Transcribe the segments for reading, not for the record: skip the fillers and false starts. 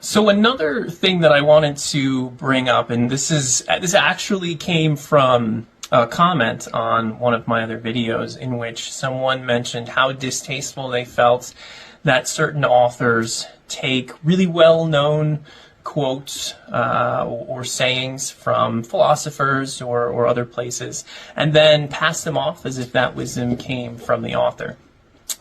So another thing that I wanted to bring up, and this actually came from a comment on one of my other videos in which someone mentioned how distasteful they felt that certain authors take really well-known quotes or sayings from philosophers or other places and then pass them off as if that wisdom came from the author.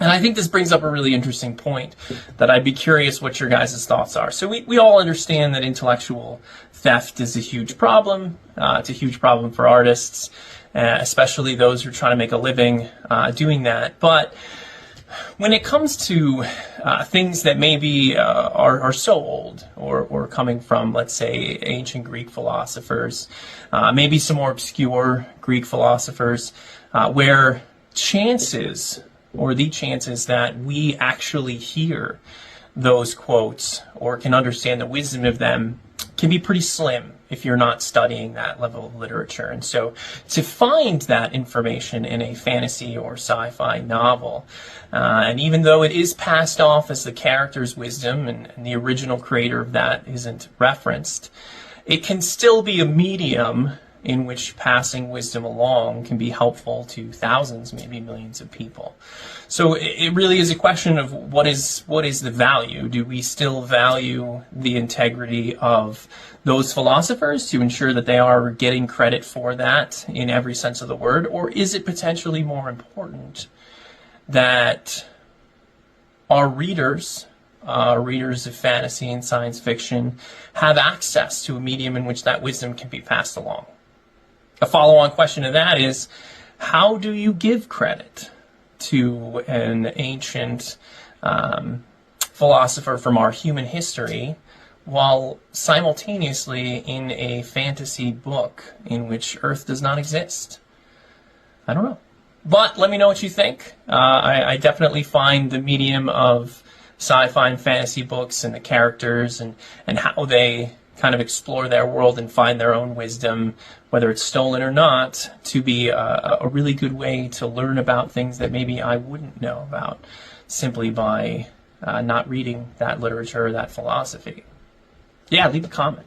And I think this brings up a really interesting point that I'd be curious what your guys' thoughts are. So we all understand that intellectual theft is a huge problem. It's a huge problem for artists, especially those who are trying to make a living doing that. But when it comes to things that maybe are so old or coming from, let's say, ancient Greek philosophers, maybe some more obscure Greek philosophers, where the chances that we actually hear those quotes or can understand the wisdom of them can be pretty slim if you're not studying that level of literature. And so to find that information in a fantasy or sci-fi novel, and even though it is passed off as the character's wisdom and the original creator of that isn't referenced, it can still be a medium in which passing wisdom along can be helpful to thousands, maybe millions of people. So it really is a question of what is the value? Do we still value the integrity of those philosophers to ensure that they are getting credit for that in every sense of the word? Or is it potentially more important that our readers of fantasy and science fiction have access to a medium in which that wisdom can be passed along? A follow-on question to that is, how do you give credit to an ancient philosopher from our human history while simultaneously in a fantasy book in which Earth does not exist? I don't know. But let me know what you think. I definitely find the medium of sci-fi and fantasy books and the characters and how they kind of explore their world and find their own wisdom, whether it's stolen or not, to be a really good way to learn about things that maybe I wouldn't know about simply by not reading that literature or that philosophy. Yeah, leave a comment.